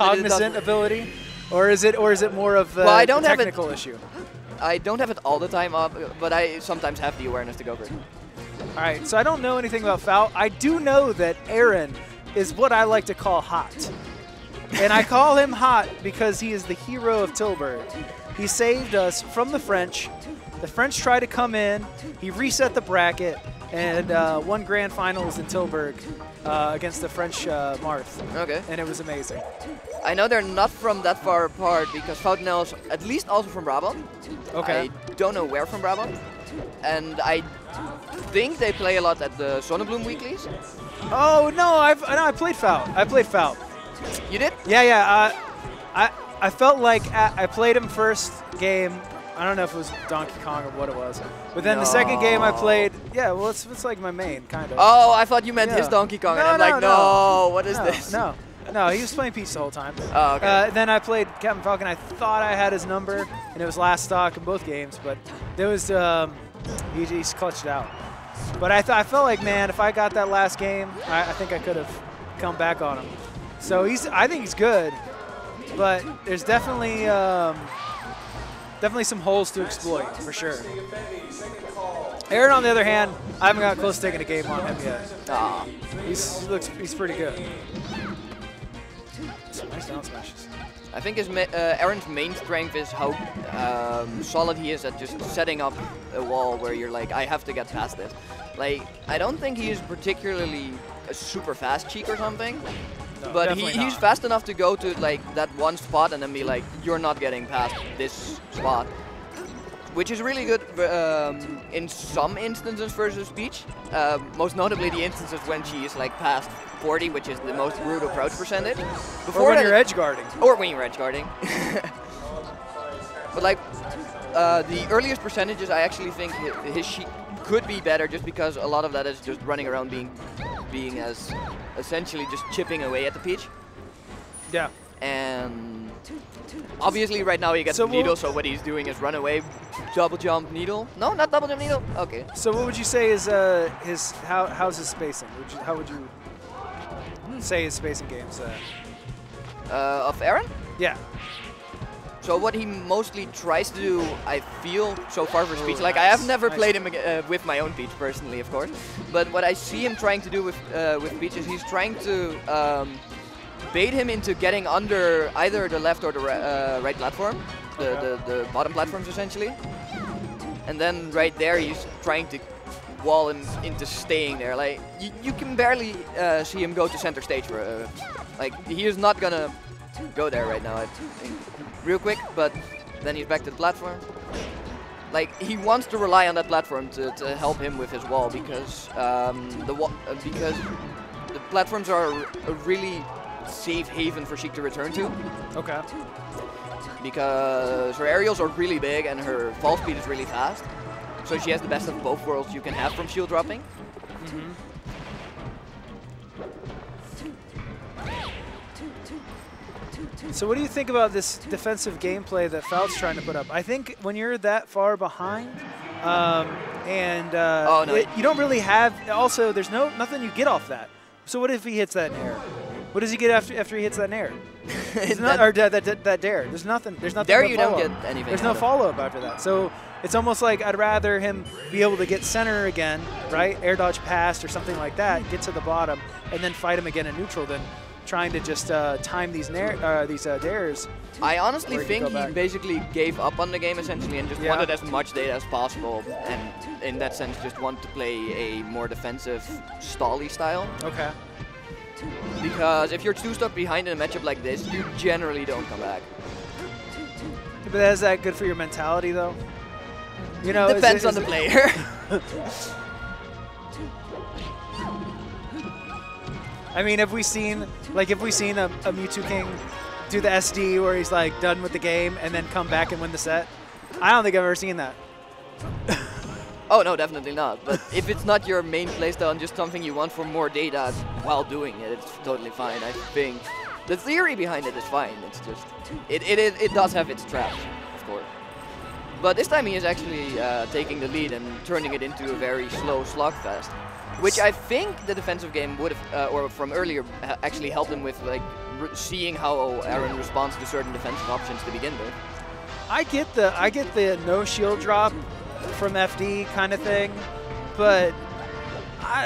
cognizant ability, or is it more of the, I don't the have technical issue? I don't have it all the time up, but I sometimes have the awareness to go for it. All right, so I don't know anything about Fout. I do know that Aaron is what I like to call hot. And I call him hot because he is the hero of Tilburg. He saved us from the French. The French tried to come in. He reset the bracket and won grand finals in Tilburg against the French Marth. Okay. And it was amazing. I know they're not from that far apart because Fout is at least also from Brabant. Okay. I don't know where from Brabant. And I think they play a lot at the Zonnebloem weeklies. Oh, no, I played Fout. I played Fout. You did? Yeah. I felt like I played him first game. I don't know if it was Donkey Kong or what it was. But then the second game I played, yeah, well, it's like my main, kind of. Oh, I thought you meant his Donkey Kong. No, and I'm no, what is this? No, he was playing Peach the whole time. Oh, okay. Then I played Captain Falcon. I thought I had his number, and it was last stock in both games. But there was he's clutched it out. But I felt like, man, if I got that last game, I think I could have come back on him. So I think he's good, but there's definitely some holes to exploit for sure. Aaron, on the other hand, I haven't got close to taking a game on him yet. He's pretty good. Some nice down smashes. I think Aaron's main strength is how solid he is at just setting up a wall where you're like, I have to get past this. Like, I don't think he is particularly a super fast Sheik or something, no, but he's fast enough to go to like that one spot and then be like, you're not getting past this spot. Which is really good in some instances versus Peach. Most notably the instances when she is like past 40, which is the most rude approach percentage. Or when you're edge guarding. Or when you're edge guarding. But like the earliest percentages, I actually think his Sheik could be better just because a lot of that is just running around being as essentially just chipping away at the Peach. Yeah. And obviously right now he gets the needle, so what he's doing is run away, double jump needle. No, not double jump needle. Okay. So what would you say is how's his spacing? How would you say his spacing games? Of Aaron? Yeah. So what he mostly tries to do, I feel, so far for Peach, like I have never played him with my own Peach personally, of course, but what I see him trying to do with Peach is he's trying to bait him into getting under either the left or the right platform, the bottom platforms essentially, and then right there he's trying to wall him into staying there. Like you can barely see him go to center stage. Like he is not gonna go there right now, I think, real quick. But then he's back to the platform. Like he wants to rely on that platform to help him with his wall because because the platforms are a really safe haven for Sheik to return to. Okay. Because her aerials are really big and her fall speed is really fast. So she has the best of both worlds you can have from shield dropping. Mm-hmm. So what do you think about this defensive gameplay that Fout's trying to put up? I think when you're that far behind, you don't really have. Also, there's nothing you get off that. So what if he hits that nair? What does he get after he hits that nair? that dare. There's nothing. There you don't get anything. There's no follow-up after that. So it's almost like I'd rather him be able to get center again, right? Air dodge past or something like that, get to the bottom, and then fight him again in neutral than trying to just time these dares. I honestly think he basically gave up on the game essentially and just wanted as much data as possible, and in that sense just want to play a more defensive stally style. Okay. Because if you're too stuck behind in a matchup like this, you generally don't come back. But is that good for your mentality though? You know, depends on the player. I mean, have we seen a Mewtwo King do the SD where he's like done with the game and then come back and win the set? I don't think I've ever seen that. Oh no, definitely not. But if it's not your main playstyle and just something you want for more data while doing it, it's totally fine. I think the theory behind it is fine. It's just it does have its traps, of course. But this time he is actually taking the lead and turning it into a very slow slugfest, which I think the defensive game would have, or from earlier, actually helped him with like seeing how Aaron responds to certain defensive options to begin with. I get the no shield drop from FD kind of thing, but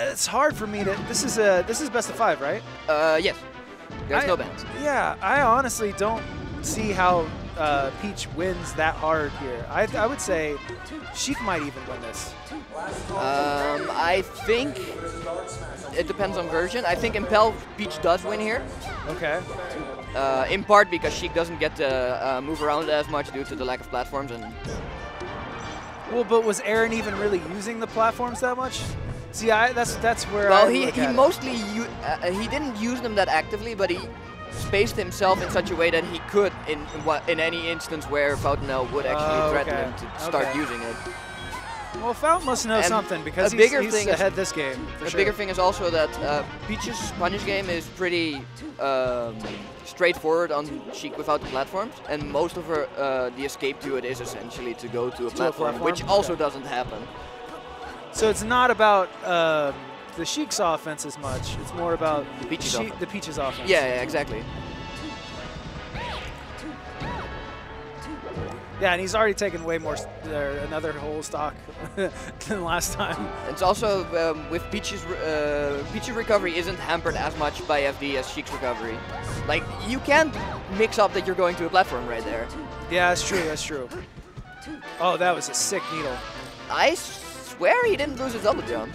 it's hard for me to. This is best of 5, right? Yes. There's no bans. Yeah, I honestly don't see how Peach wins that hard here. I would say Sheik might even win this. I think it depends on version. I think Impel Peach does win here. Okay. In part because Sheik doesn't get to move around as much due to the lack of platforms. And well, but was Aaron even really using the platforms that much? See, that's where. Well, he mostly he didn't use them that actively, but he spaced himself in such a way that he could in any instance where Fout would actually threaten him to start using it. Well, Fout must know something because he's ahead this game. A bigger thing is also that Peach's punish game is pretty straightforward on Sheik without the platforms, and most of her the escape to it is essentially to go to a platform, which also doesn't happen. So it's not about the Sheik's offense as much. It's more about the Peach's offense. Yeah, exactly. Yeah, and he's already taken way more, another whole stock than last time. It's also with Peach's recovery isn't hampered as much by FD as Sheik's recovery. Like, you can't mix up that you're going to a platform right there. Yeah, that's true, that's true. Oh, that was a sick needle. I swear he didn't lose his double jump.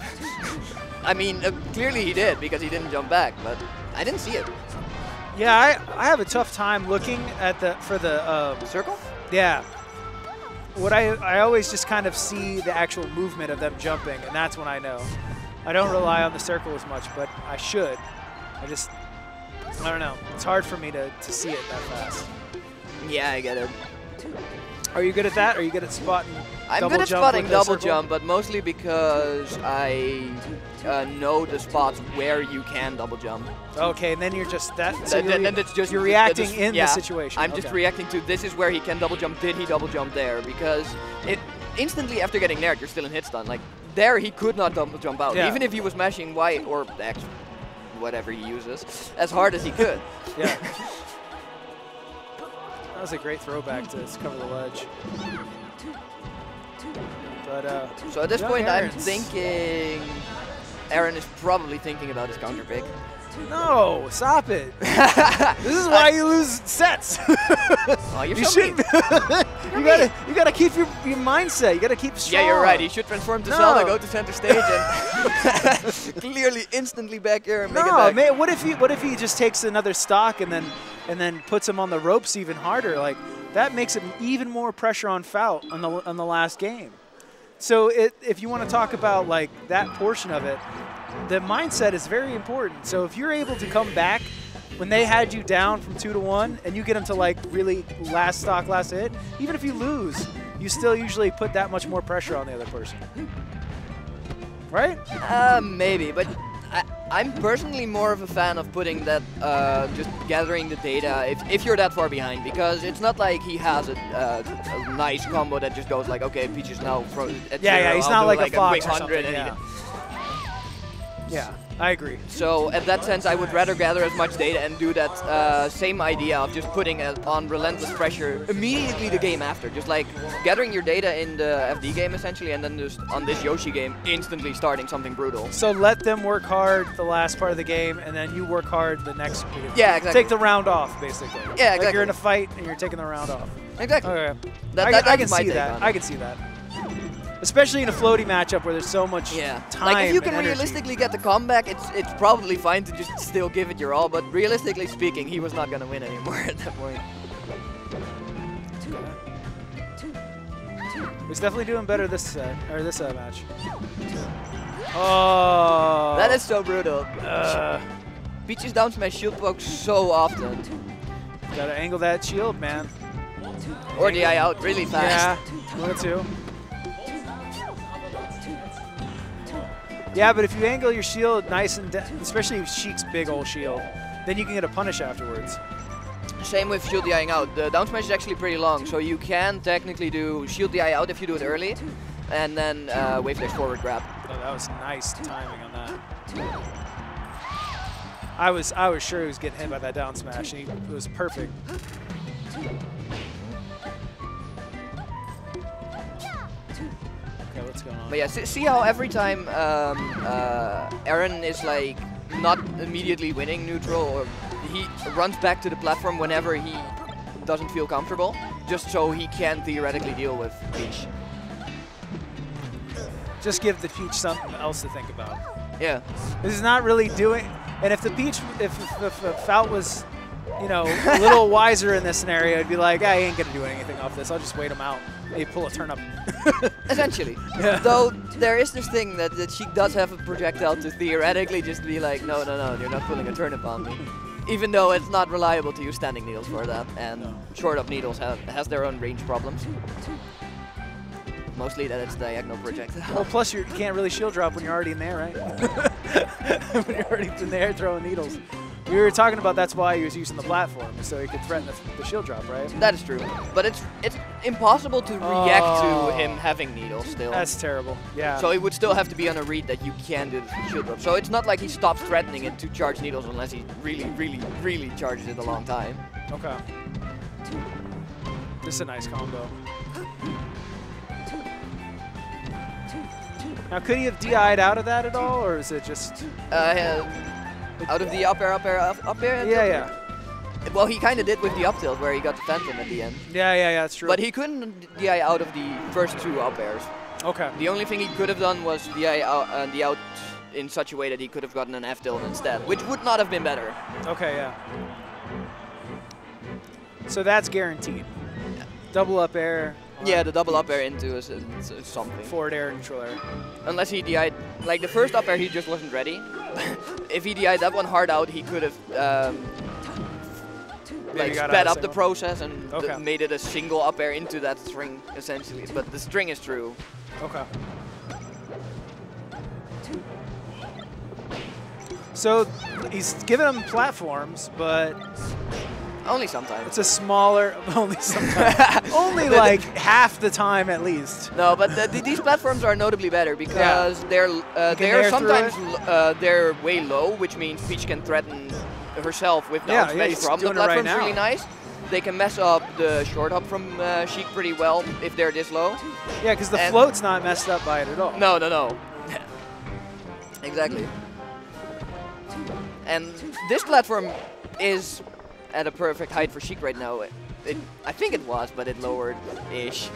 I mean, clearly he did because he didn't jump back, but I didn't see it. Yeah, I have a tough time looking at the circle? Yeah. What I always just kind of see the actual movement of them jumping, and that's when I know. I don't rely on the circle as much, but I should. I don't know. It's hard for me to see it that fast. Yeah, I get it. Are you good at that? Are you good at spotting I'm good at spotting double jump, but mostly because I know the spots where you can double jump. Okay, and then you're just you're reacting in the situation. I'm just reacting to this is where he can double jump. Did he double jump there? Because it instantly after getting nared, you're still in hit stun. Like there, he could not double jump out, even if he was mashing Y or X, whatever he uses, as hard as he could. Yeah. That was a great throwback to cover the ledge. But so at this point, I'm thinking Aaron is probably thinking about his counter pick. No, stop it. This is why you lose sets. Oh, you shouldn't. You gotta keep your mindset. You gotta keep strong. Yeah, you're right. He should transform to Zelda, go to center stage, and clearly instantly back air and make it back. Man, what if he just takes another stock and then puts him on the ropes even harder? Like that makes it even more pressure on Fout on the last game. So if you want to talk about like that portion of it, the mindset is very important. So if you're able to come back when they had you down from 2-1 and you get them to like really last stock, last hit, even if you lose, you still usually put that much more pressure on the other person. Right? Maybe, but I'm personally more of a fan of putting that, just gathering the data if you're that far behind, because it's not like he has a nice combo that just goes like, okay, Peach is now at zero, he's not like a Fox or 100 something, yeah, I agree. So in that sense, I would rather gather as much data and do that same idea of just putting on relentless pressure immediately the game after. Just like gathering your data in the FD game essentially, and then just on this Yoshi game, instantly starting something brutal. So let them work hard the last part of the game, and then you work hard the next. Yeah, exactly. Take the round off, basically. Yeah, exactly. Like you're in a fight and you're taking the round off. Exactly. Okay. I can see that. I can see that. Especially in a floaty matchup where there's so much time. Like if you can realistically get the comeback, it's probably fine to just still give it your all. But realistically speaking, he was not gonna win anymore at that point. He's definitely doing better this match. Oh, that is so brutal. Peach's down smash shield pokes so often. Gotta angle that shield, man. Or DI out really fast. Yeah, 1-2. Yeah, but if you angle your shield nice and especially Sheik's big old shield, then you can get a punish afterwards. Same with shield DIing out. The down smash is actually pretty long, so you can technically do shield DI out if you do it early, and then wave dash forward grab. Oh, that was nice timing on that. I was sure he was getting hit by that down smash, and it was perfect. Okay, what's going on? But yeah, see how every time Aaron is like not immediately winning neutral, or he runs back to the platform whenever he doesn't feel comfortable, just so he can theoretically deal with Peach. Just give the Peach something else to think about. Yeah. This is not really doing. And if the Peach, if Fout was, you know, a little wiser in this scenario, it'd be like, I ain't gonna do anything off this. I'll just wait him out. Maybe pull a turnip. Essentially. Yeah. Though there is this thing that Sheik does have a projectile to theoretically just be like, no, you're not pulling a turnip on me. Even though it's not reliable to use standing needles for that, and short up needles has their own range problems. Mostly that it's diagonal projectile. Well, plus you can't really shield drop when you're already in there, right? When you're already in there throwing needles. We were talking about that's why he was using the platform, so he could threaten the shield drop, right? That is true. But it's impossible to react to him having needles still. That's terrible, yeah. So it would still have to be on a read that you can do the shield drop. So it's not like he stops threatening it to charge needles unless he really charges it a long time. Okay. This is a nice combo. Now, could he have DI'd out of that at all, or is it just... out of the up air? Yeah. Well, he kind of did with the up tilt, where he got the Phantom at the end. Yeah, that's true. But he couldn't DI out of the first two up airs. Okay. The only thing he could have done was DI out, the out in such a way that he could have gotten an F tilt instead, which would not have been better. Okay, yeah. So that's guaranteed. Yeah. Double up air. Yeah, the double up air into is something. Forward air, neutral air. Unless he DI'd, like the first up air he just wasn't ready. If he DI'd that one hard out, he could have like sped up the process and made it a single up air into that string, essentially. But the string is true. Okay. So he's giving them platforms, but only sometimes. it's a smaller, only sometimes. Only like half the time at least. No, but these platforms are notably better because they're sometimes they're way low, which means Peach can threaten herself with down smash from the platform's really nice. They can mess up the short hop from Sheik pretty well if they're this low. Yeah, because the float's not messed up by it at all. No. Exactly. And this platform is at a perfect height for Sheik right now. I think it was, but it lowered-ish.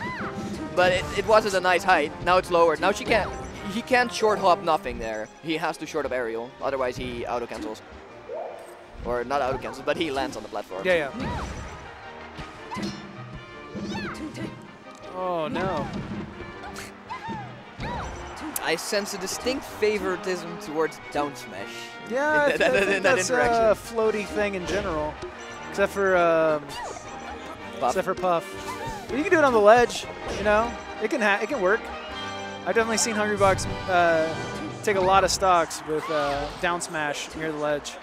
But it was at a nice height. Now it's lowered. Now he can't short hop nothing there. He has to short up aerial, otherwise he auto cancels. Or not auto cancels, but he lands on the platform. Yeah. Oh no. I sense a distinct favoritism towards down smash. Yeah, in that that's interaction. a floaty thing in general, except for Puff. But you can do it on the ledge, you know. It can work. I've definitely seen Hungrybox take a lot of stocks with down smash near the ledge.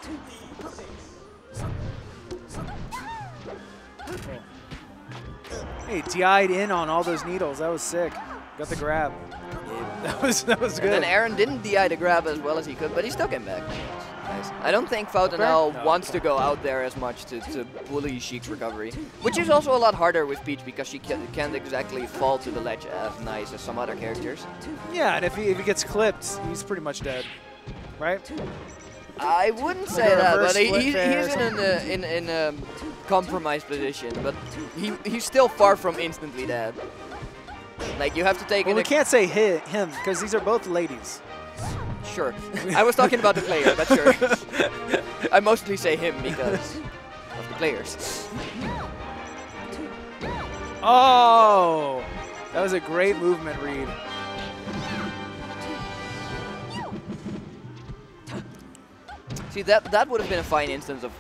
Hey, DI'd in on all those needles. That was sick. Got the grab. That was good. And then Aaron didn't DI the grab as well as he could, but he still came back. Nice. I don't think Fout now wants to go out there as much to bully Sheik's recovery, which is also a lot harder with Peach because she can't exactly fall to the ledge as nice as some other characters. Yeah, and if he gets clipped, he's pretty much dead, right? I wouldn't say that, but he's in a compromised position, but he's still far from instantly dead. Like, you have to take. Well, we can't say him because these are both ladies. Sure, I was talking about the player, but sure. I mostly say him because of the players. Oh, that was a great movement read. See, that would have been a fine instance of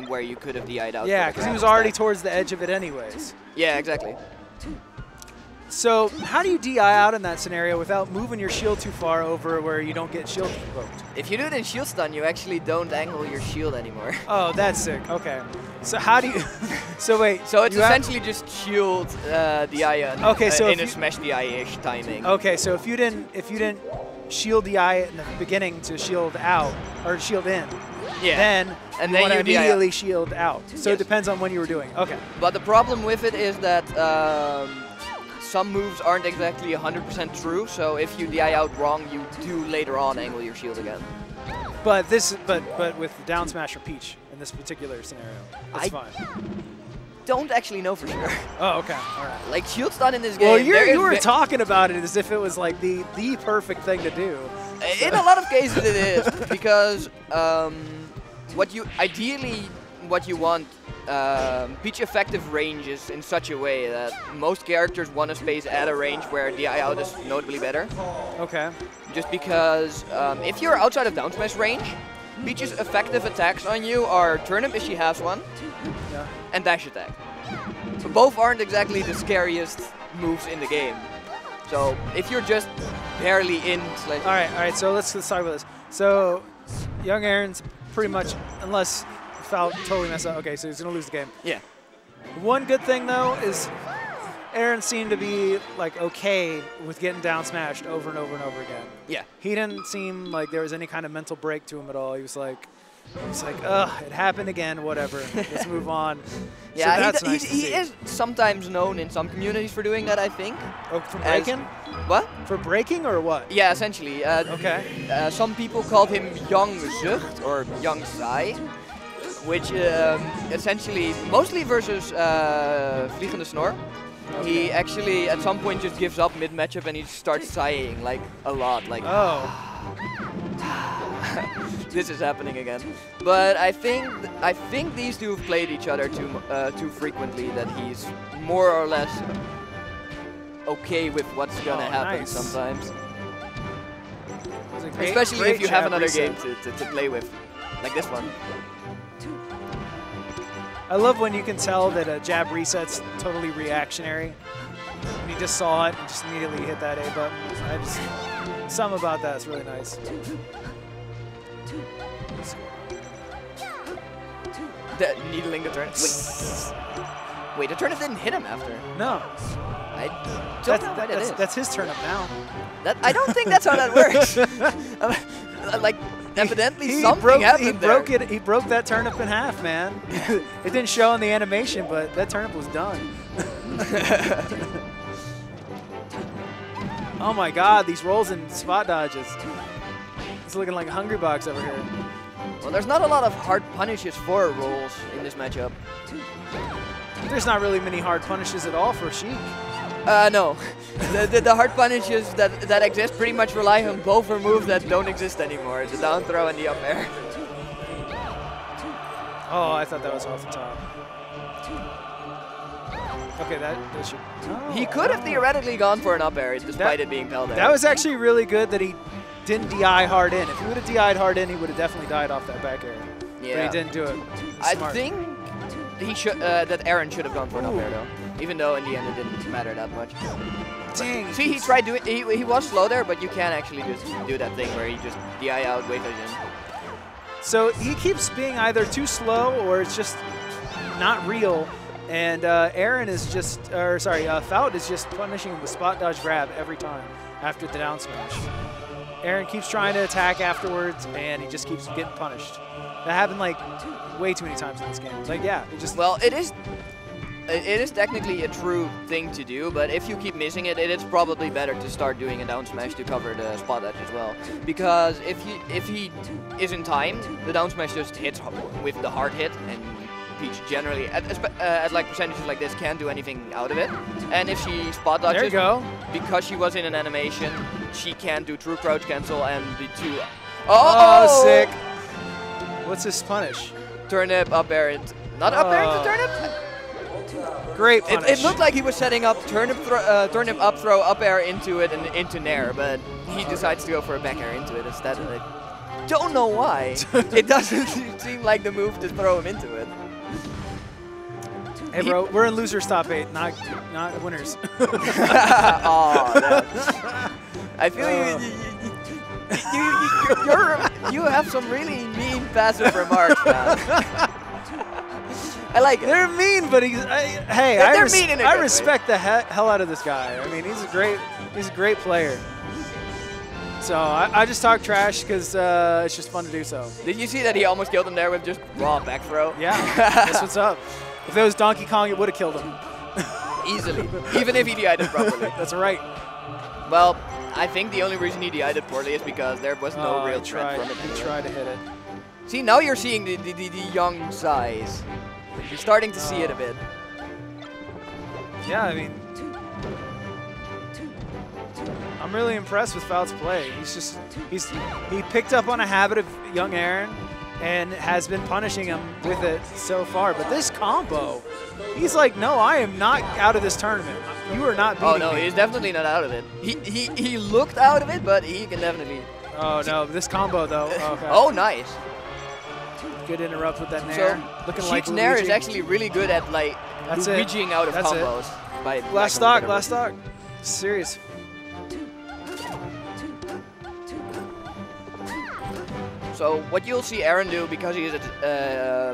where you could have DI'd out. Yeah, because he was already towards the edge of it anyways. Yeah, exactly. So how do you DI out in that scenario without moving your shield too far over where you don't get shield provoked? If you do it in shield stun, you actually don't angle your shield anymore. Oh, that's sick. Okay. So how do you? So wait. So it's essentially just shield DI okay, so in a smash DI-ish timing. Okay, so if you didn't shield DI in the beginning to shield out or shield in, then you want to immediately shield out. So it depends on when you were doing. Okay. But the problem with it is that some moves aren't exactly 100% true. So if you DI out wrong, you do later on angle your shield again. But with the down smash or Peach in this particular scenario, that's fine. Don't actually know for sure. Oh, okay, all right. Like shield stun in this game. Well, you were talking about it as if it was like the perfect thing to do. In a lot of cases, it is because what you want. Peach effective ranges in such a way that most characters want to space at a range where DI out is notably better. Okay. Just because if you're outside of down smash range, Peach's effective attacks on you are turnip if she has one, and dash attack. So both aren't exactly the scariest moves in the game. So if you're just barely in, like all right. So let's talk about this. So young Aaron's pretty much, unless Fout totally messed up. Okay, so he's gonna lose the game. Yeah. One good thing though is Aaron seemed to be like okay with getting down smashed over and over and over again. Yeah. He didn't seem like there was any kind of mental break to him at all. He was like, ugh, it happened again, whatever. Let's move on. Yeah, so that's nice to see. He is sometimes known in some communities for doing that, I think. Oh, for breaking? What? For breaking or what? Yeah, essentially. Okay. Some people called him Young Zucht or Young Sai, which essentially, mostly versus Vliegende Snor. Okay. He actually at some point just gives up mid-matchup and he starts sighing like a lot. Like, oh. This is happening again. But I think these two have played each other too frequently that he's more or less okay with what's gonna happen sometimes. Especially if you have another game to play with, like this one. I love when you can tell that a jab reset's totally reactionary. When you just saw it and just immediately hit that A button. Something about that is really nice. The needling the turnip. Wait, the turnip didn't hit him after. No. I don't know why that is. That's his turnip now. I don't think that's how that works. Like, evidently something happened there. He broke that turnip in half, man. It didn't show in the animation, but that turnip was done. Oh my God, these rolls and spot dodges. It's looking like a hungry box over here. Well, there's not a lot of hard punishes for rolls in this matchup. There's not really many hard punishes at all for Sheik. No. The hard punishes that exist pretty much rely on both moves that don't exist anymore. The down throw and the up air. Oh, I thought that was off the top. Okay, that should... Oh. He could have theoretically gone for an up air despite it being held there. That was actually really good that he didn't DI hard in. If he would have DI'd hard in, he would have definitely died off that back air. Yeah. But he didn't do it. I think he should that Aaron should have gone for an up air though. Even though in the end it didn't matter that much. Dang. See, he tried doing he was slow there, but you can actually just do that thing where he just DI out, wave vision. So he keeps being either too slow or it's just not real. And Aaron is just, Fout is just punishing the spot dodge grab every time after the down smash. Aaron keeps trying to attack afterwards, and he just keeps getting punished. That happened like way too many times in this game. Like, yeah, it just. Well, it is technically a true thing to do, but if you keep missing it, it is probably better to start doing a down smash to cover the spot dodge as well. Because if he is in time, the down smash just hits with the hard hit, and Peach generally, at like percentages like this, can't do anything out of it. And if she spot dodges, there you go. Because she was in an animation, she can't do true crouch cancel and the two. Oh, sick. What's his punish? Turnip up air. Not up air into turnip? Great punish. It looked like he was setting up turnip up throw, up air into it and into nair, but he decides to go for a back air into it instead. I don't know why. It doesn't seem like the move to throw him into it. Hey bro, we're in losers top 8, not winners. I feel you have some really mean passive remarks, man. like it. They're mean, but I respect the hell out of this guy. I mean, he's a great player. So I just talk trash because it's just fun to do so. Did you see that he almost killed him there with just raw back throw? Yeah, that's what's up. If it was Donkey Kong, it would have killed him. Easily, even if he DI'd it properly. That's right. Well, I think the only reason he DI'd it poorly is because there was no real threat from it. He tried to hit it. See, now you're seeing the young size. You're starting to see it a bit. Yeah, I mean, I'm really impressed with Fout's play. He picked up on a habit of young Aaron and has been punishing him with it so far. But this combo, he's like, no, I am not out of this tournament. You are not beating me. Oh no, he's definitely not out of it. He looked out of it, but he can definitely. Oh no, this combo though. Okay. Oh, nice. Good interrupt with that nair. So looking Sheik's like nair is actually really good at like Luigiing out of combos. Last stock. Serious. So what you'll see Aaron do, because he is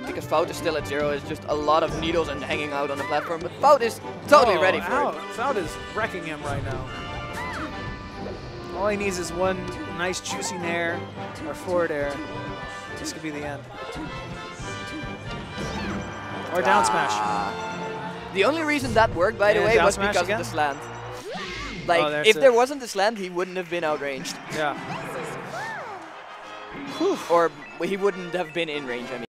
because Fout is still at 0, is just a lot of needles and hanging out on the platform. But Fout is totally ready for it. Fout is wrecking him right now. All he needs is one nice juicy nair or forward air. This could be the end. Or down smash. The only reason that worked, by the way, was because of the slant. Like, if there wasn't the slant, he wouldn't have been outranged. Yeah. Or he wouldn't have been in range, I mean.